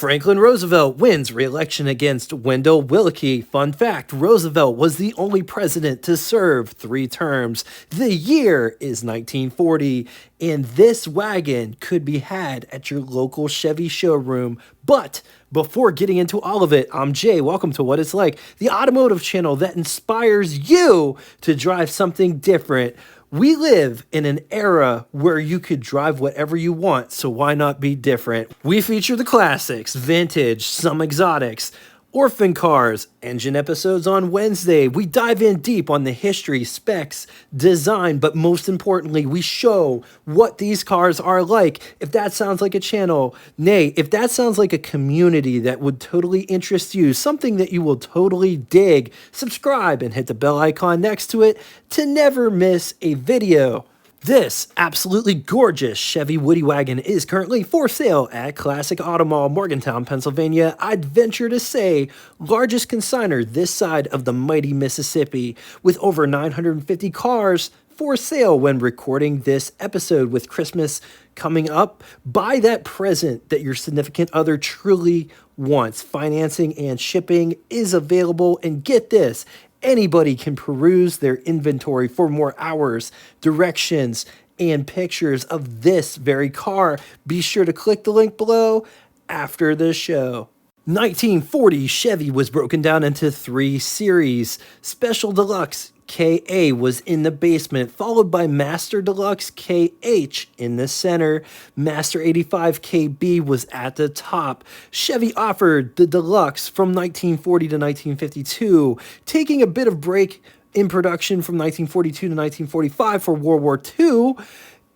Franklin Roosevelt wins re-election against Wendell Willkie. Fun fact, Roosevelt was the only president to serve 3 terms. The year is 1940, and this wagon could be had at your local Chevy showroom. But before getting into all of it, I'm Jay. Welcome to What It's Like, the automotive channel that inspires you to drive something different. We live in an era where you could drive whatever you want, so why not be different? We feature the classics, vintage, some exotics, orphan cars, engine episodes on Wednesday. We dive in deep on the history, specs, design, but most importantly, we show what these cars are like. If that sounds like a channel, nay, if that sounds like a community that would totally interest you, something that you will totally dig, subscribe and hit the bell icon next to it to never miss a video. This absolutely gorgeous Chevy Woody wagon is currently for sale at Classic Auto Mall, Morgantown, Pennsylvania. I'd venture to say largest consignor this side of the mighty Mississippi, with over 950 cars for sale when recording this episode. With Christmas coming up, buy that present that your significant other truly wants. Financing and shipping is available, and get this, anybody can peruse their inventory for more hours, directions, and pictures of this very car. Be sure to click the link below after the show. 1940 Chevy was broken down into 3 series. Special Deluxe KA was in the basement, followed by Master Deluxe KH in the center. Master 85 KB was at the top. Chevy offered the Deluxe from 1940 to 1952, taking a bit of break in production from 1942 to 1945 for World War II,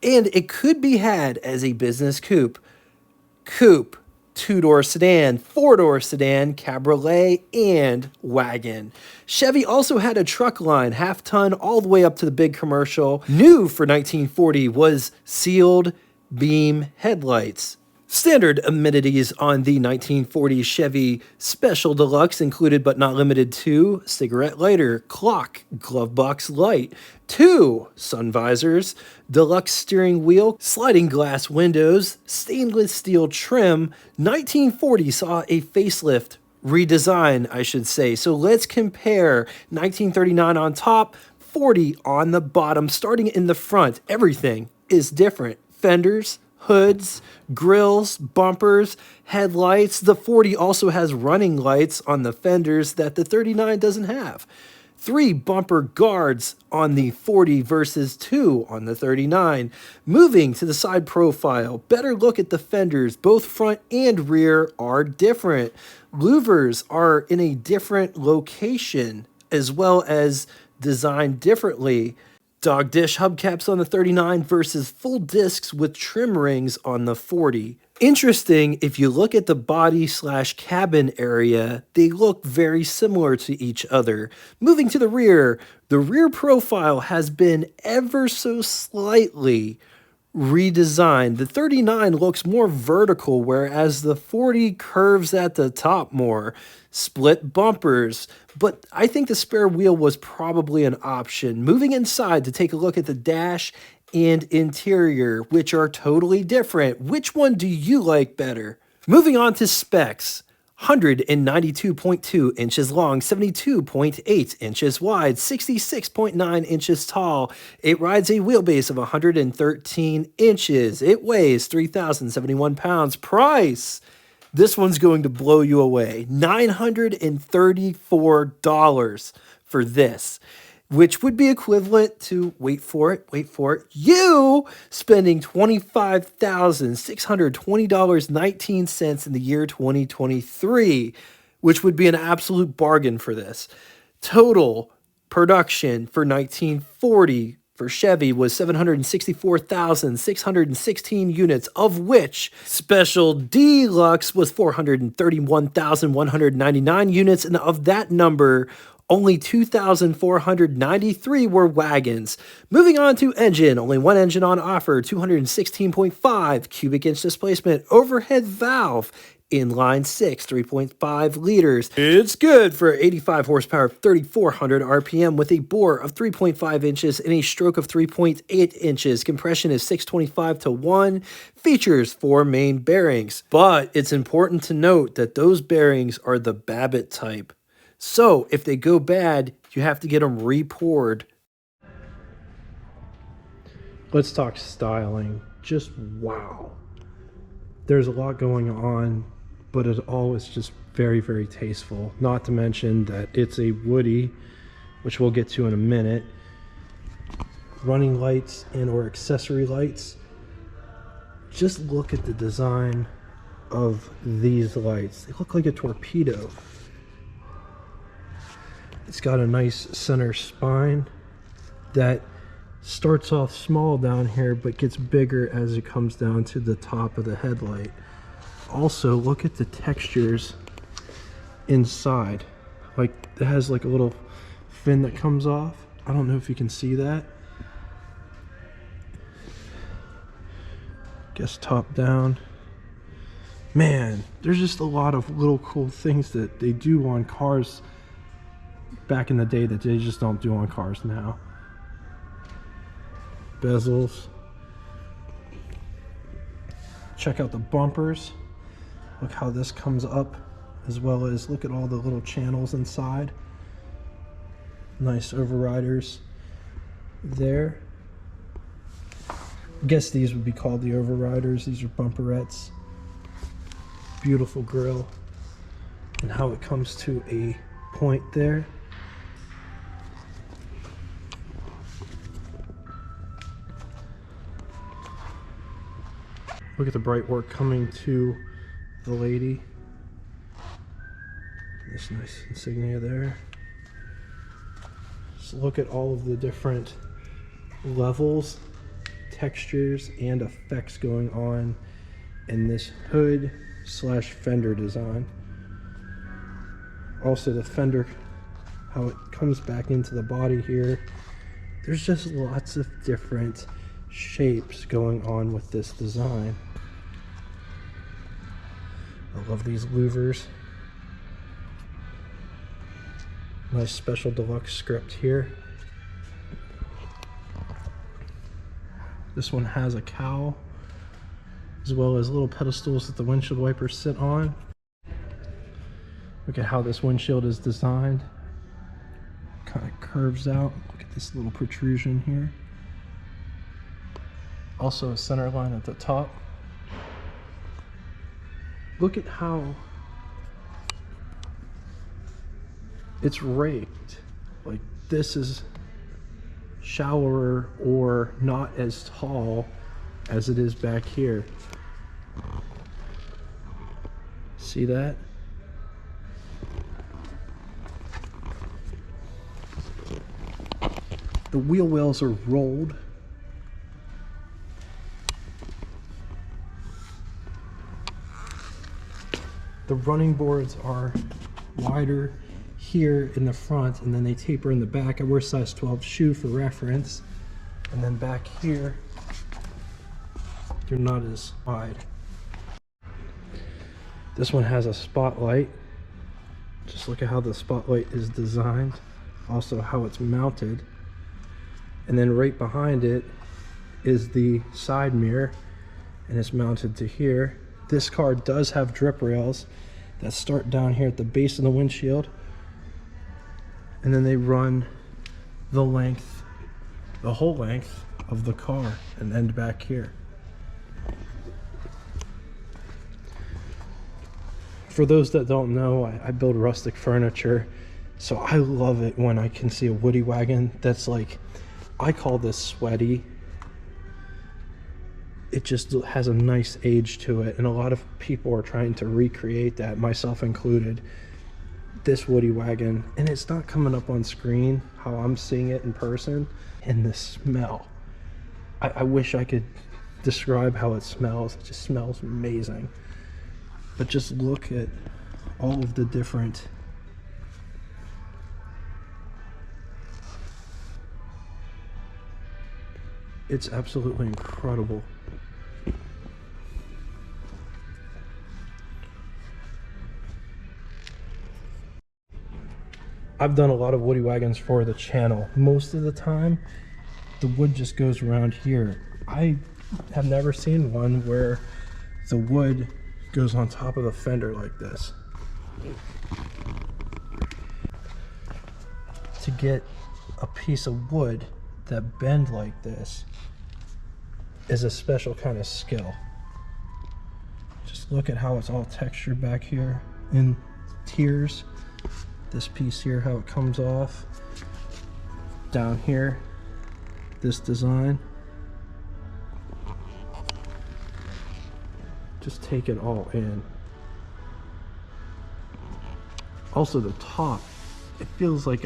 and it could be had as a business coupe, 2-door sedan, 4-door sedan, cabriolet, and wagon. Chevy also had a truck line, half-ton, all the way up to the big commercial. New for 1940 was sealed beam headlights. Standard amenities on the 1940 Chevy Special Deluxe included but not limited to cigarette lighter, clock, glove box light, 2 sun visors, deluxe steering wheel, sliding glass windows, stainless steel trim. 1940 saw a facelift, redesign, I should say. So let's compare 1939 on top, 40 on the bottom. Starting in the front, everything is different. Fenders, hoods, grills, bumpers, headlights. The 40 also has running lights on the fenders that the 39 doesn't have. 3 bumper guards on the 40 versus 2 on the 39. Moving to the side profile, better look at the fenders. Both front and rear are different. Louvers are in a different location as well as designed differently. Dog dish hubcaps on the 39 versus full discs with trim rings on the 40. Interesting, if you look at the body/cabin area, they look very similar to each other. Moving to the rear profile has been ever so slightly redesigned. The 39 looks more vertical, whereas the 40 curves at the top more. Split bumpers, but I think the spare wheel was probably an option. Moving inside to take a look at the dash and interior, which are totally different. Which one do you like better? Moving on to specs. 192.2 inches long, 72.8 inches wide, 66.9 inches tall. It rides a wheelbase of 113 inches. It weighs 3,071 pounds. Price, this one's going to blow you away. $934 for this, which would be equivalent to, wait for it, you spending $25,620.19 in the year 2023, which would be an absolute bargain for this. Total production for 1940 for Chevy was 764,616 units, of which Special Deluxe was 431,199 units, and of that number, Only 2,493 were wagons. Moving on to engine, only one engine on offer, 216.5 cubic inch displacement, overhead valve, inline 6, 3.5 liters. It's good for 85 horsepower, 3,400 RPM with a bore of 3.5 inches and a stroke of 3.8 inches. Compression is 625 to 1. Features 4 main bearings. But it's important to note that those bearings are the Babbitt type. So if they go bad, you have to get them re-poured. Let's talk styling. Just wow. There's a lot going on, but it all is just very, very tasteful. Not to mention that it's a Woody, which we'll get to in a minute. Running lights and or accessory lights. Just look at the design of these lights. They look like a torpedo. It's got a nice center spine that starts off small down here but gets bigger as it comes down to the top of the headlight. Also, look at the textures inside. Like, it has like a little fin that comes off. I don't know if you can see that. Guess top down. Man, there's just a lot of little cool things that they do on cars back in the day that they just don't do on cars now. Bezels. Check out the bumpers. Look how this comes up, as well as look at all the little channels inside. Nice overriders there. I guess these would be called the overriders. These are bumperettes. Beautiful grille. And how it comes to a point there. Look at the bright work coming to the lady. This nice insignia there. Just look at all of the different levels, textures, and effects going on in this hood slash fender design. Also the fender, how it comes back into the body here. There's just lots of different shapes going on with this design. I love these louvers. Nice special deluxe script here. This one has a cowl, as well as little pedestals that the windshield wipers sit on. Look at how this windshield is designed. Kind of curves out. Look at this little protrusion here. Also a center line at the top. Look at how it's raked. Like, this is shallower or not as tall as it is back here. See that? The wheel wells are rolled. The running boards are wider here in the front, and then they taper in the back. I wear size 12 shoe for reference. And then back here, they're not as wide. This one has a spotlight. Just look at how the spotlight is designed. Also how it's mounted. And then right behind it is the side mirror, and it's mounted to here. This car does have drip rails that start down here at the base of the windshield, and then they run the length, the whole length of the car, and end back here. For those that don't know, I build rustic furniture, so I love it when I can see a Woody wagon that's like, I call this sweaty. It just has a nice age to it, and a lot of people are trying to recreate that, myself included. This Woody wagon, and it's not coming up on screen how I'm seeing it in person. And the smell, I wish I could describe how it smells. It just smells amazing. But just look at all of the different It's absolutely incredible. I've done a lot of woody wagons for the channel. Most of the time, the wood just goes around here. I have never seen one where the wood goes on top of the fender like this. To get a piece of wood that bend like this is a special kind of skill. Just look at how it's all textured back here in tiers. This piece here, how it comes off. Down here, this design. Just take it all in. Also the top, it feels like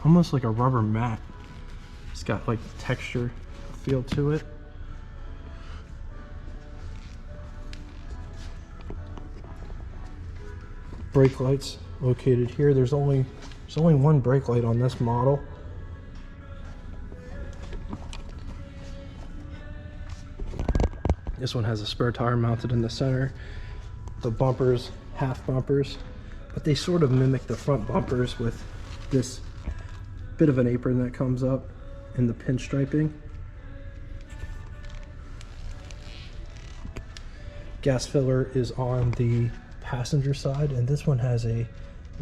almost like a rubber mat. It's got like texture feel to it. Brake lights located here. There's only one brake light on this model. This one has a spare tire mounted in the center. The bumpers, half bumpers, but they sort of mimic the front bumpers with this bit of an apron that comes up and the pinstriping. Gas filler is on the passenger side, and this one has a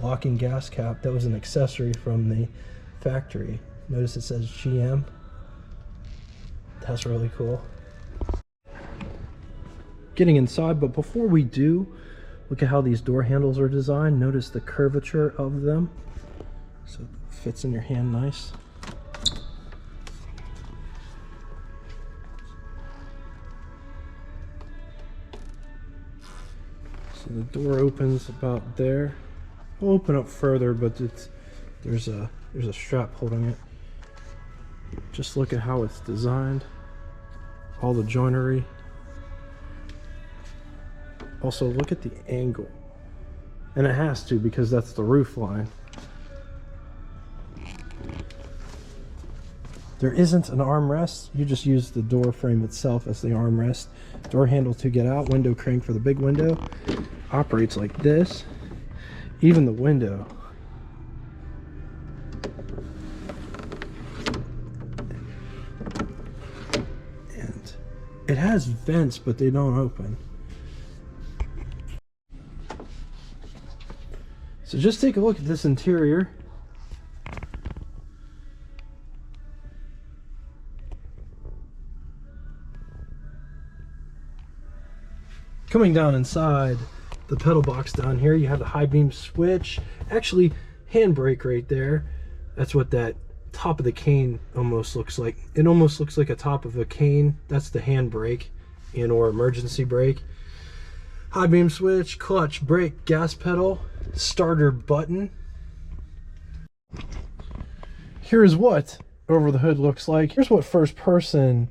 locking gas cap that was an accessory from the factory. Notice it says GM. That's really cool. Getting inside, but before we do, look at how these door handles are designed. Notice the curvature of them, so it fits in your hand nice. So the door opens about there. We'll open up further, but there's a strap holding it. Just look at how it's designed. All the joinery. Also look at the angle. And it has to, because that's the roof line. There isn't an armrest. You just use the door frame itself as the armrest. Door handle to get out, window crank for the big window. Operates like this. Even the window. And it has vents, but they don't open. So just take a look at this interior. Coming down inside the pedal box down here, you have the high beam switch. Actually, handbrake right there. That's what that top of the cane almost looks like. It almost looks like a top of a cane. That's the handbrake and or emergency brake. High beam switch, clutch, brake, gas pedal, starter button. Here's what over the hood looks like. Here's what first person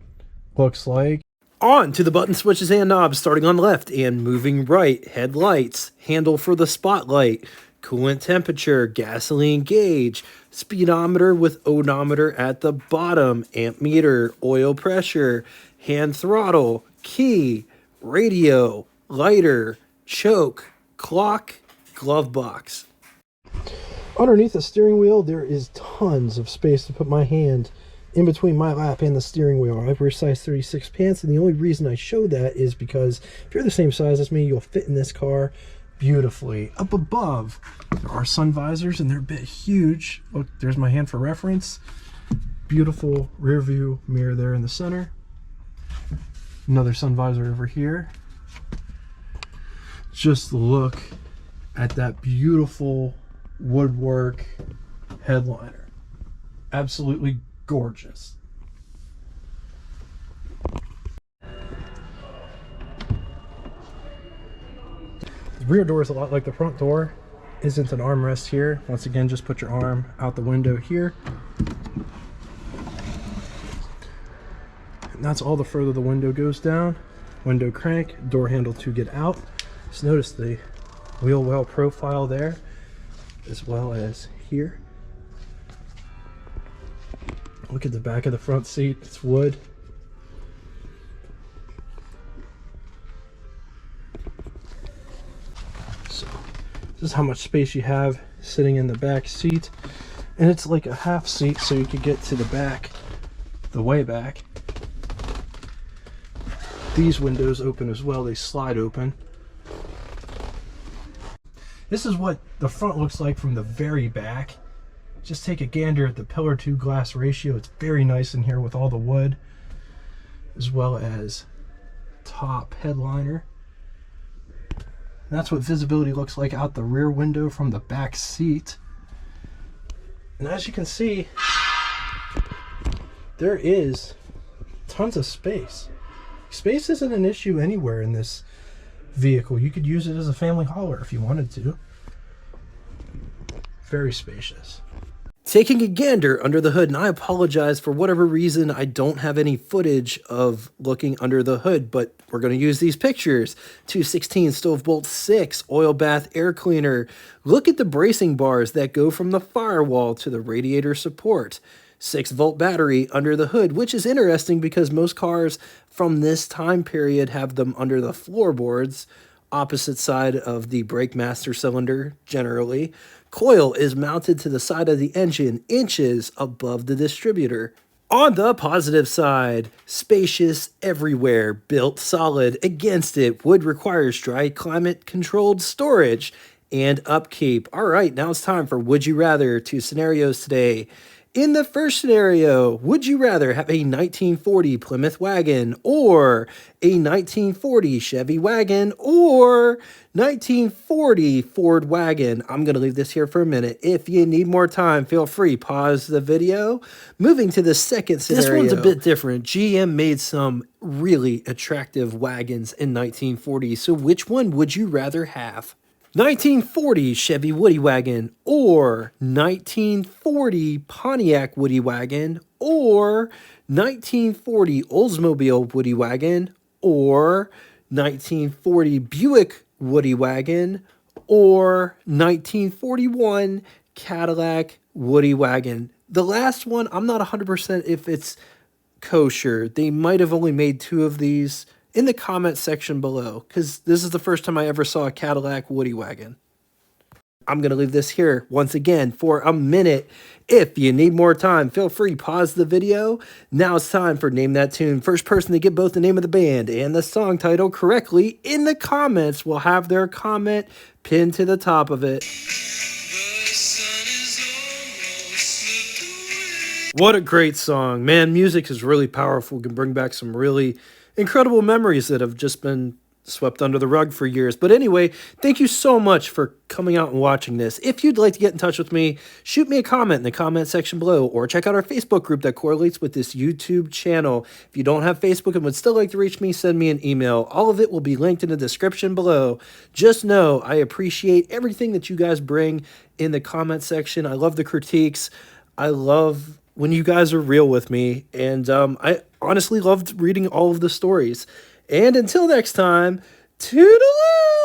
looks like. On to the button switches and knobs, starting on left and moving right. Headlights, handle for the spotlight, coolant temperature, gasoline gauge, speedometer with odometer at the bottom, amp meter, oil pressure, hand throttle, key, radio, lighter, choke, clock, glove box. Underneath the steering wheel, there is tons of space to put my hand in between my lap and the steering wheel. I wear size 36 pants, and the only reason I show that is because if you're the same size as me, you'll fit in this car beautifully. Up above, there are sun visors, and they're a bit huge. Look, there's my hand for reference. Beautiful rear view mirror there in the center. Another sun visor over here. Just look at that beautiful woodwork headliner. Absolutely gorgeous. The rear door is a lot like the front door. Isn't an armrest here. Once again, just put your arm out the window here. And that's all the further the window goes down. Window crank, door handle to get out. Just notice the wheel well profile there, as well as here. Look at the back of the front seat. It's wood. This is how much space you have sitting in the back seat. And it's like a half seat, so you could get to the back, the way back. These windows open as well, they slide open. This is what the front looks like from the very back. Just take a gander at the pillar to glass ratio. It's very nice in here with all the wood, as well as top headliner. And that's what visibility looks like out the rear window from the back seat. And as you can see, there is tons of space. Space isn't an issue anywhere in this vehicle. You could use it as a family hauler if you wanted to. Very spacious. Taking a gander under the hood, and I apologize for whatever reason I don't have any footage of looking under the hood, but we're going to use these pictures. 216 stove bolt 6 oil bath air cleaner. Look at the bracing bars that go from the firewall to the radiator support. 6-volt battery under the hood, which is interesting because most cars from this time period have them under the floorboards, opposite side of the brake master cylinder generally. Coil is mounted to the side of the engine, inches above the distributor. On the positive side, spacious everywhere, built solid. Against it, would requires dry climate controlled storage and upkeep. All right, now it's time for Would You Rather. 2 scenarios today. In the first scenario, would you rather have a 1940 Plymouth wagon or a 1940 Chevy wagon or 1940 Ford wagon? I'm going to leave this here for a minute. If you need more time, feel free, pause the video. Moving to the second scenario. This one's a bit different. GM made some really attractive wagons in 1940. So which one would you rather have? 1940 Chevy Woody Wagon or 1940 Pontiac Woody Wagon or 1940 Oldsmobile Woody Wagon or 1940 Buick Woody Wagon or 1941 Cadillac Woody Wagon. The last one, I'm not 100% if it's kosher. They might have only made 2 of these. In the comment section below, because this is the first time I ever saw a Cadillac Woody Wagon. I'm going to leave this here once again for a minute. If you need more time, feel free, pause the video. Now it's time for Name That Tune. First person to get both the name of the band and the song title correctly in the comments will have their comment pinned to the top of it. What a great song. Man, music is really powerful. It can bring back some really incredible memories that have just been swept under the rug for years. But anyway, thank you so much for coming out and watching this. If you'd like to get in touch with me, shoot me a comment in the comment section below or check out our Facebook group that correlates with this YouTube channel. If you don't have Facebook and would still like to reach me, send me an email. All of it will be linked in the description below. Just know I appreciate everything that you guys bring in the comment section. I love the critiques. I love when you guys are real with me, and I honestly loved reading all of the stories. And until next time, toodaloo!